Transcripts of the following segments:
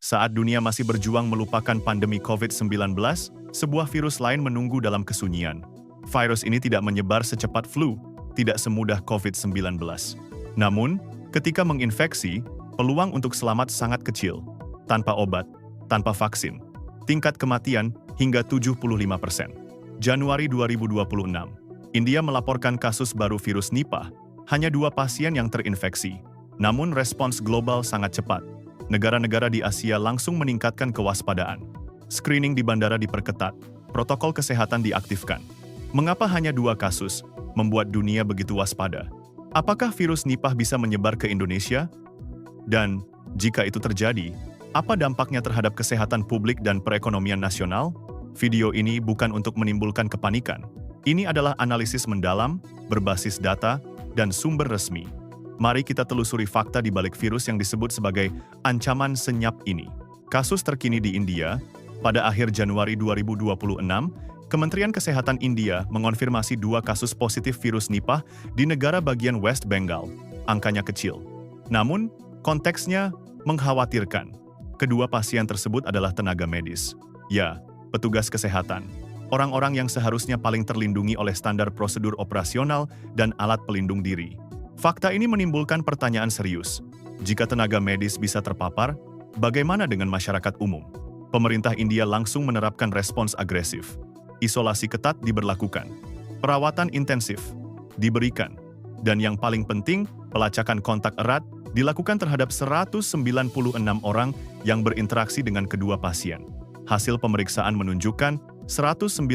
Saat dunia masih berjuang melupakan pandemi COVID-19, sebuah virus lain menunggu dalam kesunyian. Virus ini tidak menyebar secepat flu, tidak semudah COVID-19. Namun, ketika menginfeksi, peluang untuk selamat sangat kecil. Tanpa obat, tanpa vaksin, tingkat kematian hingga 75%. Januari 2026, India melaporkan kasus baru virus Nipah, hanya 2 pasien yang terinfeksi. Namun respons global sangat cepat. Negara-negara di Asia langsung meningkatkan kewaspadaan. Screening di bandara diperketat, protokol kesehatan diaktifkan. Mengapa hanya 2 kasus membuat dunia begitu waspada? Apakah virus Nipah bisa menyebar ke Indonesia? Dan, jika itu terjadi, apa dampaknya terhadap kesehatan publik dan perekonomian nasional? Video ini bukan untuk menimbulkan kepanikan. Ini adalah analisis mendalam, berbasis data, dan sumber resmi. Mari kita telusuri fakta di balik virus yang disebut sebagai ancaman senyap ini. Kasus terkini di India, pada akhir Januari 2026, Kementerian Kesehatan India mengonfirmasi 2 kasus positif virus Nipah di negara bagian West Bengal. Angkanya kecil. Namun, konteksnya mengkhawatirkan. Kedua pasien tersebut adalah tenaga medis. Ya, petugas kesehatan. Orang-orang yang seharusnya paling terlindungi oleh standar prosedur operasional dan alat pelindung diri. Fakta ini menimbulkan pertanyaan serius. Jika tenaga medis bisa terpapar, bagaimana dengan masyarakat umum? Pemerintah India langsung menerapkan respons agresif. Isolasi ketat diberlakukan. Perawatan intensif diberikan. Dan yang paling penting, pelacakan kontak erat dilakukan terhadap 196 orang yang berinteraksi dengan kedua pasien. Hasil pemeriksaan menunjukkan 196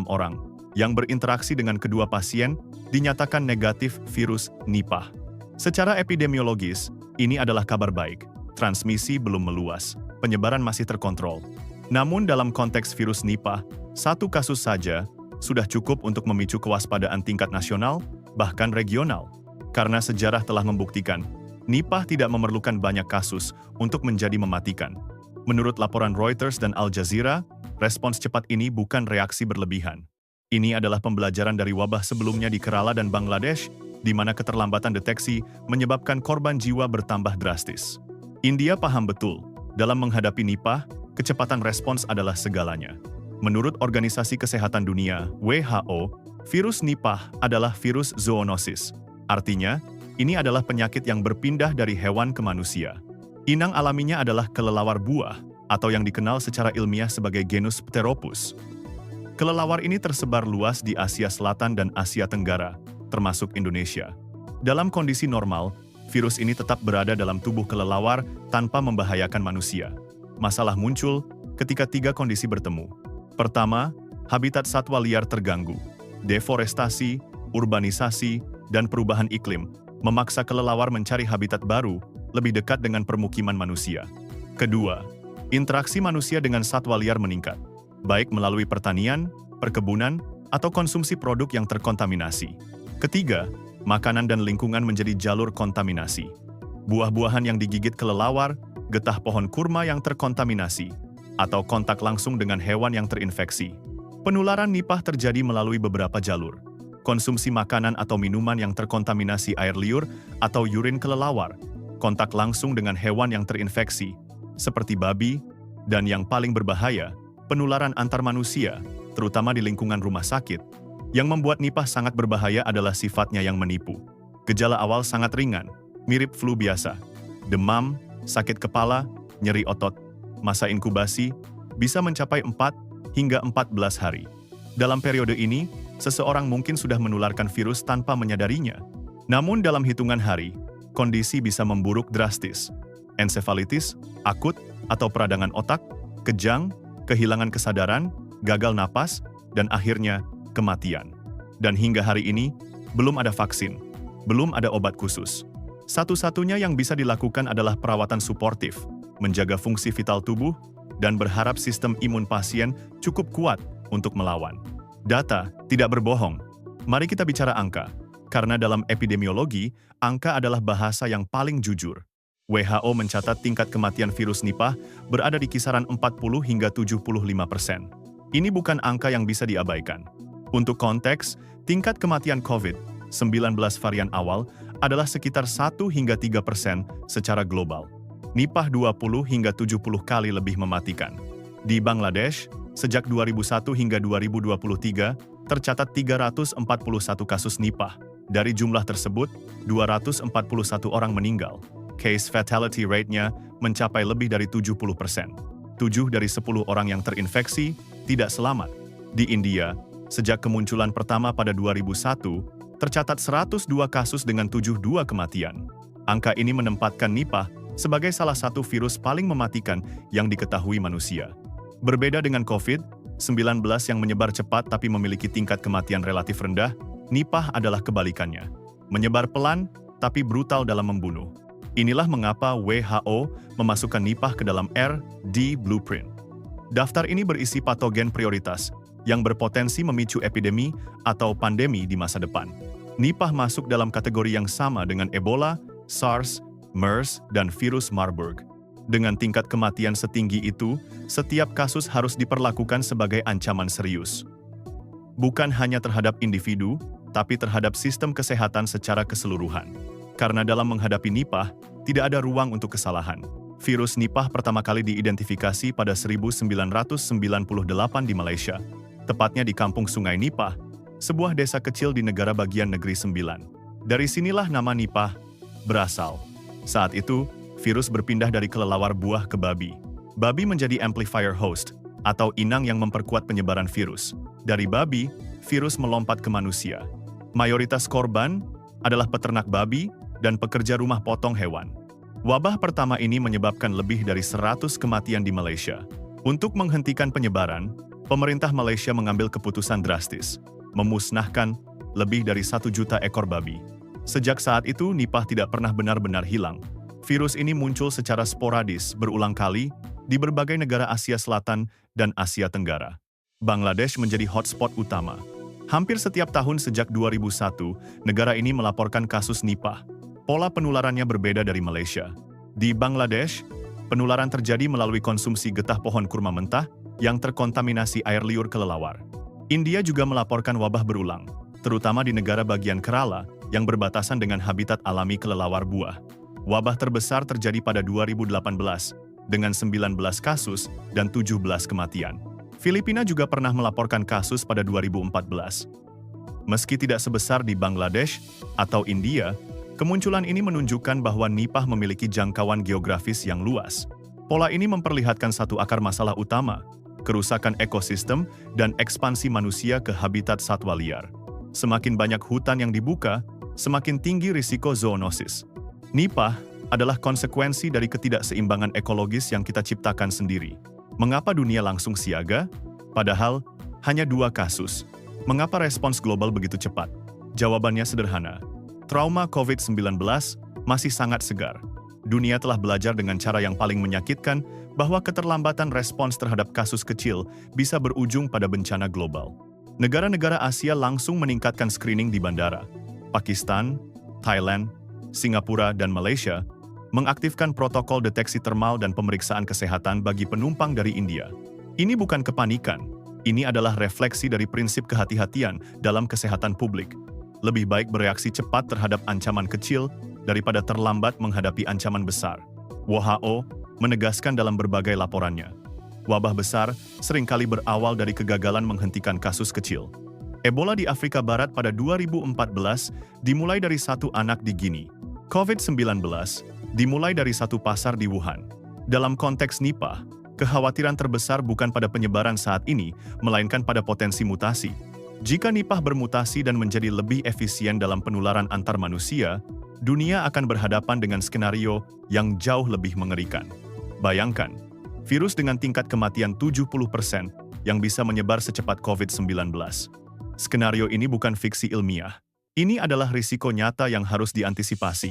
orang yang berinteraksi dengan kedua pasien dinyatakan negatif virus Nipah. Secara epidemiologis, ini adalah kabar baik. Transmisi belum meluas, penyebaran masih terkontrol. Namun dalam konteks virus Nipah, 1 kasus saja sudah cukup untuk memicu kewaspadaan tingkat nasional, bahkan regional. Karena sejarah telah membuktikan, Nipah tidak memerlukan banyak kasus untuk menjadi mematikan. Menurut laporan Reuters dan Al Jazeera, respons cepat ini bukan reaksi berlebihan. Ini adalah pembelajaran dari wabah sebelumnya di Kerala dan Bangladesh, di mana keterlambatan deteksi menyebabkan korban jiwa bertambah drastis. India paham betul, dalam menghadapi Nipah, kecepatan respons adalah segalanya. Menurut Organisasi Kesehatan Dunia, WHO, virus Nipah adalah virus zoonosis. Artinya, ini adalah penyakit yang berpindah dari hewan ke manusia. Inang alaminya adalah kelelawar buah, atau yang dikenal secara ilmiah sebagai genus Pteropus. Kelelawar ini tersebar luas di Asia Selatan dan Asia Tenggara, termasuk Indonesia. Dalam kondisi normal, virus ini tetap berada dalam tubuh kelelawar tanpa membahayakan manusia. Masalah muncul ketika 3 kondisi bertemu. Pertama, habitat satwa liar terganggu. Deforestasi, urbanisasi, dan perubahan iklim memaksa kelelawar mencari habitat baru lebih dekat dengan permukiman manusia. Kedua, interaksi manusia dengan satwa liar meningkat, baik melalui pertanian, perkebunan, atau konsumsi produk yang terkontaminasi. Ketiga, makanan dan lingkungan menjadi jalur kontaminasi. Buah-buahan yang digigit kelelawar, getah pohon kurma yang terkontaminasi, atau kontak langsung dengan hewan yang terinfeksi. Penularan Nipah terjadi melalui beberapa jalur. Konsumsi makanan atau minuman yang terkontaminasi air liur atau urin kelelawar, kontak langsung dengan hewan yang terinfeksi, seperti babi, dan yang paling berbahaya, penularan antar manusia, terutama di lingkungan rumah sakit. Yang membuat Nipah sangat berbahaya adalah sifatnya yang menipu. Gejala awal sangat ringan, mirip flu biasa. Demam, sakit kepala, nyeri otot. Masa inkubasi bisa mencapai 4 hingga 14 hari. Dalam periode ini, seseorang mungkin sudah menularkan virus tanpa menyadarinya. Namun dalam hitungan hari, kondisi bisa memburuk drastis. Ensefalitis, akut, atau peradangan otak, kejang, kehilangan kesadaran, gagal napas, dan akhirnya kematian. Dan hingga hari ini, belum ada vaksin, belum ada obat khusus. Satu-satunya yang bisa dilakukan adalah perawatan suportif, menjaga fungsi vital tubuh, dan berharap sistem imun pasien cukup kuat untuk melawan. Data tidak berbohong. Mari kita bicara angka, karena dalam epidemiologi, angka adalah bahasa yang paling jujur. WHO mencatat tingkat kematian virus Nipah berada di kisaran 40 hingga 75%. Ini bukan angka yang bisa diabaikan. Untuk konteks, tingkat kematian COVID-19 varian awal adalah sekitar 1 hingga 3% secara global. Nipah 20 hingga 70 kali lebih mematikan. Di Bangladesh, sejak 2001 hingga 2023, tercatat 341 kasus Nipah. Dari jumlah tersebut, 241 orang meninggal. Case fatality rate-nya mencapai lebih dari 70%. 7 dari 10 orang yang terinfeksi tidak selamat. Di India, sejak kemunculan pertama pada 2001, tercatat 102 kasus dengan 72 kematian. Angka ini menempatkan Nipah sebagai salah satu virus paling mematikan yang diketahui manusia. Berbeda dengan COVID-19 yang menyebar cepat tapi memiliki tingkat kematian relatif rendah, Nipah adalah kebalikannya. Menyebar pelan, tapi brutal dalam membunuh. Inilah mengapa WHO memasukkan Nipah ke dalam RD Blueprint. Daftar ini berisi patogen prioritas yang berpotensi memicu epidemi atau pandemi di masa depan. Nipah masuk dalam kategori yang sama dengan Ebola, SARS, MERS, dan virus Marburg. Dengan tingkat kematian setinggi itu, setiap kasus harus diperlakukan sebagai ancaman serius. Bukan hanya terhadap individu, tapi terhadap sistem kesehatan secara keseluruhan. Karena dalam menghadapi Nipah, tidak ada ruang untuk kesalahan. Virus Nipah pertama kali diidentifikasi pada 1998 di Malaysia, tepatnya di Kampung Sungai Nipah, sebuah desa kecil di negara bagian Negeri Sembilan. Dari sinilah nama Nipah berasal. Saat itu, virus berpindah dari kelelawar buah ke babi. Babi menjadi amplifier host, atau inang yang memperkuat penyebaran virus. Dari babi, virus melompat ke manusia. Mayoritas korban adalah peternak babi dan pekerja rumah potong hewan. Wabah pertama ini menyebabkan lebih dari 100 kematian di Malaysia. Untuk menghentikan penyebaran, pemerintah Malaysia mengambil keputusan drastis, memusnahkan lebih dari 1 juta ekor babi. Sejak saat itu, Nipah tidak pernah benar-benar hilang. Virus ini muncul secara sporadis berulang kali di berbagai negara Asia Selatan dan Asia Tenggara. Bangladesh menjadi hotspot utama. Hampir setiap tahun sejak 2001, negara ini melaporkan kasus Nipah. Pola penularannya berbeda dari Malaysia. Di Bangladesh, penularan terjadi melalui konsumsi getah pohon kurma mentah yang terkontaminasi air liur kelelawar. India juga melaporkan wabah berulang, terutama di negara bagian Kerala yang berbatasan dengan habitat alami kelelawar buah. Wabah terbesar terjadi pada 2018 dengan 19 kasus dan 17 kematian. Filipina juga pernah melaporkan kasus pada 2014. Meski tidak sebesar di Bangladesh atau India, kemunculan ini menunjukkan bahwa Nipah memiliki jangkauan geografis yang luas. Pola ini memperlihatkan satu akar masalah utama, kerusakan ekosistem dan ekspansi manusia ke habitat satwa liar. Semakin banyak hutan yang dibuka, semakin tinggi risiko zoonosis. Nipah adalah konsekuensi dari ketidakseimbangan ekologis yang kita ciptakan sendiri. Mengapa dunia langsung siaga? Padahal, hanya 2 kasus. Mengapa respons global begitu cepat? Jawabannya sederhana. Trauma COVID-19 masih sangat segar. Dunia telah belajar dengan cara yang paling menyakitkan bahwa keterlambatan respons terhadap kasus kecil bisa berujung pada bencana global. Negara-negara Asia langsung meningkatkan screening di bandara. Pakistan, Thailand, Singapura, dan Malaysia mengaktifkan protokol deteksi termal dan pemeriksaan kesehatan bagi penumpang dari India. Ini bukan kepanikan, ini adalah refleksi dari prinsip kehati-hatian dalam kesehatan publik. Lebih baik bereaksi cepat terhadap ancaman kecil daripada terlambat menghadapi ancaman besar. WHO menegaskan dalam berbagai laporannya. Wabah besar seringkali berawal dari kegagalan menghentikan kasus kecil. Ebola di Afrika Barat pada 2014 dimulai dari 1 anak di Guinea. COVID-19 dimulai dari 1 pasar di Wuhan. Dalam konteks Nipah, kekhawatiran terbesar bukan pada penyebaran saat ini, melainkan pada potensi mutasi. Jika Nipah bermutasi dan menjadi lebih efisien dalam penularan antar manusia, dunia akan berhadapan dengan skenario yang jauh lebih mengerikan. Bayangkan, virus dengan tingkat kematian 70% yang bisa menyebar secepat COVID-19. Skenario ini bukan fiksi ilmiah. Ini adalah risiko nyata yang harus diantisipasi.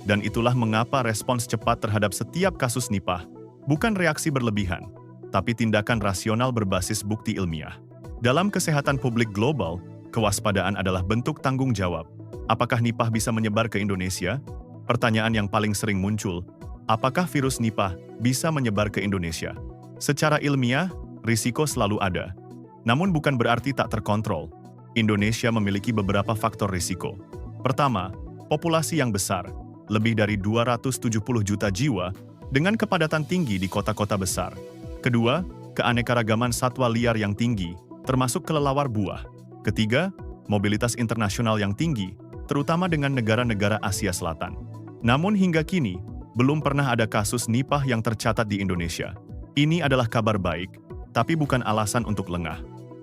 Dan itulah mengapa respons cepat terhadap setiap kasus Nipah bukan reaksi berlebihan, tapi tindakan rasional berbasis bukti ilmiah. Dalam kesehatan publik global, kewaspadaan adalah bentuk tanggung jawab. Apakah Nipah bisa menyebar ke Indonesia? Pertanyaan yang paling sering muncul, apakah virus Nipah bisa menyebar ke Indonesia? Secara ilmiah, risiko selalu ada. Namun bukan berarti tak terkontrol. Indonesia memiliki beberapa faktor risiko. Pertama, populasi yang besar, lebih dari 270 juta jiwa, dengan kepadatan tinggi di kota-kota besar. Kedua, keanekaragaman satwa liar yang tinggi, termasuk kelelawar buah. Ketiga, mobilitas internasional yang tinggi, terutama dengan negara-negara Asia Selatan. Namun hingga kini, belum pernah ada kasus Nipah yang tercatat di Indonesia. Ini adalah kabar baik, tapi bukan alasan untuk lengah.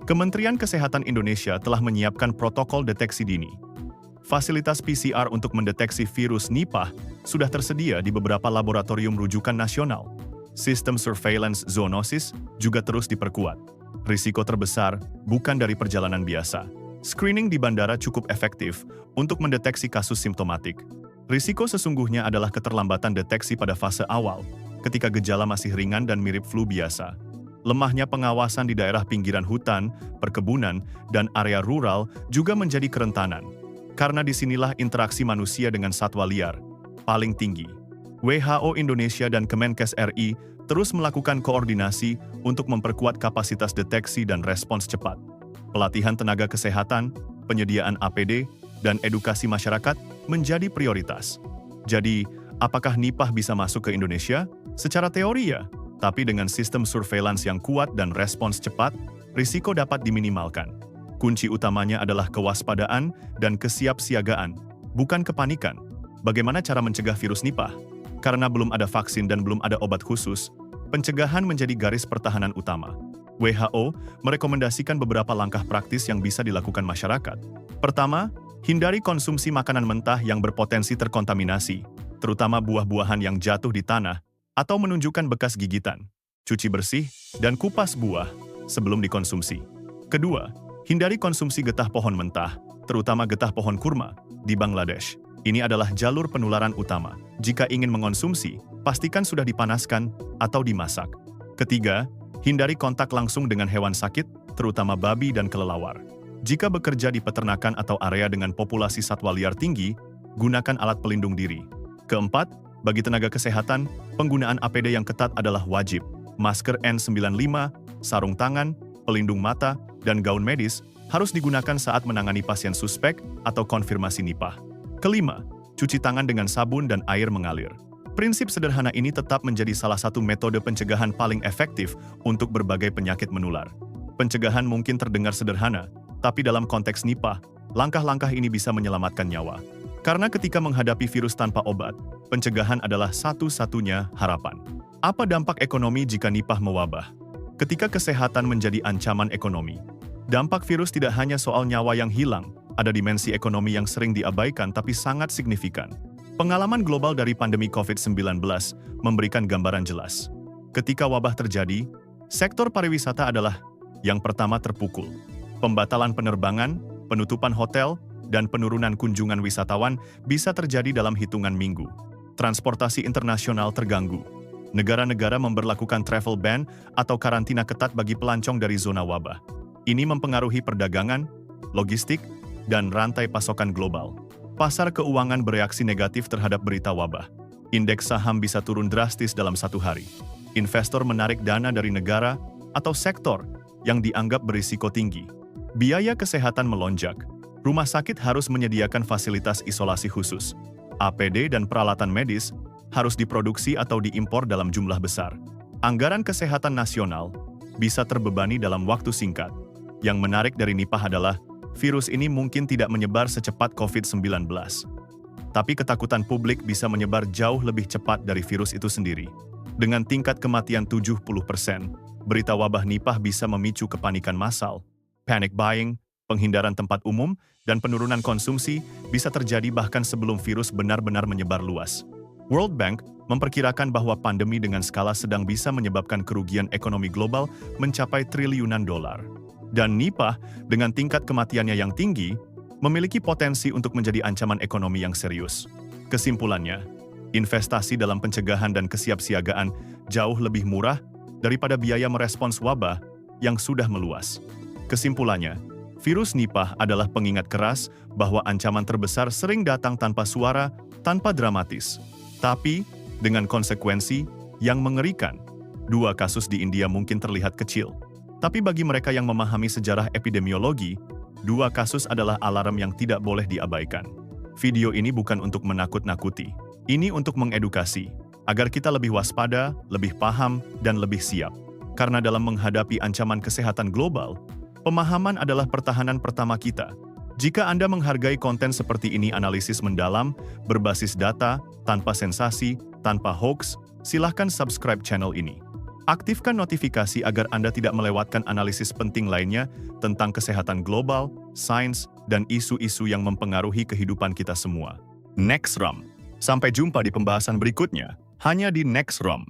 Kementerian Kesehatan Indonesia telah menyiapkan protokol deteksi dini. Fasilitas PCR untuk mendeteksi virus Nipah sudah tersedia di beberapa laboratorium rujukan nasional. Sistem surveillance zoonosis juga terus diperkuat. Risiko terbesar bukan dari perjalanan biasa. Screening di bandara cukup efektif untuk mendeteksi kasus simptomatik. Risiko sesungguhnya adalah keterlambatan deteksi pada fase awal, ketika gejala masih ringan dan mirip flu biasa. Lemahnya pengawasan di daerah pinggiran hutan, perkebunan, dan area rural juga menjadi kerentanan. Karena disinilah interaksi manusia dengan satwa liar paling tinggi. WHO Indonesia dan Kemenkes RI terus melakukan koordinasi untuk memperkuat kapasitas deteksi dan respons cepat. Pelatihan tenaga kesehatan, penyediaan APD, dan edukasi masyarakat menjadi prioritas. Jadi, apakah Nipah bisa masuk ke Indonesia? Secara teori ya, tapi dengan sistem surveillance yang kuat dan respons cepat, risiko dapat diminimalkan. Kunci utamanya adalah kewaspadaan dan kesiapsiagaan, bukan kepanikan. Bagaimana cara mencegah virus Nipah? Karena belum ada vaksin dan belum ada obat khusus, pencegahan menjadi garis pertahanan utama. WHO merekomendasikan beberapa langkah praktis yang bisa dilakukan masyarakat. Pertama, hindari konsumsi makanan mentah yang berpotensi terkontaminasi, terutama buah-buahan yang jatuh di tanah atau menunjukkan bekas gigitan. Cuci bersih dan kupas buah sebelum dikonsumsi. Kedua, hindari konsumsi getah pohon mentah, terutama getah pohon kurma, di Bangladesh. Ini adalah jalur penularan utama. Jika ingin mengonsumsi, pastikan sudah dipanaskan atau dimasak. Ketiga, hindari kontak langsung dengan hewan sakit, terutama babi dan kelelawar. Jika bekerja di peternakan atau area dengan populasi satwa liar tinggi, gunakan alat pelindung diri. Keempat, bagi tenaga kesehatan, penggunaan APD yang ketat adalah wajib. Masker N95, sarung tangan, pelindung mata, dan gaun medis harus digunakan saat menangani pasien suspek atau konfirmasi Nipah. Kelima, cuci tangan dengan sabun dan air mengalir. Prinsip sederhana ini tetap menjadi salah satu metode pencegahan paling efektif untuk berbagai penyakit menular. Pencegahan mungkin terdengar sederhana, tapi dalam konteks Nipah, langkah-langkah ini bisa menyelamatkan nyawa. Karena ketika menghadapi virus tanpa obat, pencegahan adalah satu-satunya harapan. Apa dampak ekonomi jika Nipah mewabah? Ketika kesehatan menjadi ancaman ekonomi, dampak virus tidak hanya soal nyawa yang hilang, ada dimensi ekonomi yang sering diabaikan tapi sangat signifikan. Pengalaman global dari pandemi COVID-19 memberikan gambaran jelas. Ketika wabah terjadi, sektor pariwisata adalah yang pertama terpukul. Pembatalan penerbangan, penutupan hotel, dan penurunan kunjungan wisatawan bisa terjadi dalam hitungan minggu. Transportasi internasional terganggu. Negara-negara memberlakukan travel ban atau karantina ketat bagi pelancong dari zona wabah. Ini mempengaruhi perdagangan, logistik, dan rantai pasokan global. Pasar keuangan bereaksi negatif terhadap berita wabah. Indeks saham bisa turun drastis dalam satu hari. Investor menarik dana dari negara atau sektor yang dianggap berisiko tinggi. Biaya kesehatan melonjak. Rumah sakit harus menyediakan fasilitas isolasi khusus. APD dan peralatan medis harus diproduksi atau diimpor dalam jumlah besar. Anggaran kesehatan nasional bisa terbebani dalam waktu singkat. Yang menarik dari Nipah adalah virus ini mungkin tidak menyebar secepat COVID-19. Tapi ketakutan publik bisa menyebar jauh lebih cepat dari virus itu sendiri. Dengan tingkat kematian 70%, berita wabah Nipah bisa memicu kepanikan massal, panic buying, penghindaran tempat umum, dan penurunan konsumsi bisa terjadi bahkan sebelum virus benar-benar menyebar luas. World Bank memperkirakan bahwa pandemi dengan skala sedang bisa menyebabkan kerugian ekonomi global mencapai triliunan dolar. Dan Nipah, dengan tingkat kematiannya yang tinggi, memiliki potensi untuk menjadi ancaman ekonomi yang serius. Kesimpulannya, investasi dalam pencegahan dan kesiapsiagaan jauh lebih murah daripada biaya merespons wabah yang sudah meluas. Kesimpulannya, virus Nipah adalah pengingat keras bahwa ancaman terbesar sering datang tanpa suara, tanpa dramatis, tapi dengan konsekuensi yang mengerikan. 2 kasus di India mungkin terlihat kecil. Tapi bagi mereka yang memahami sejarah epidemiologi, 2 kasus adalah alarm yang tidak boleh diabaikan. Video ini bukan untuk menakut-nakuti. Ini untuk mengedukasi. agar kita lebih waspada, lebih paham, dan lebih siap. Karena dalam menghadapi ancaman kesehatan global, pemahaman adalah pertahanan pertama kita. Jika Anda menghargai konten seperti ini, analisis mendalam, berbasis data, tanpa sensasi, tanpa hoax, silahkan subscribe channel ini. Aktifkan notifikasi agar Anda tidak melewatkan analisis penting lainnya tentang kesehatan global, sains, dan isu-isu yang mempengaruhi kehidupan kita semua. Next Rom. Sampai jumpa di pembahasan berikutnya, hanya di Next Rom.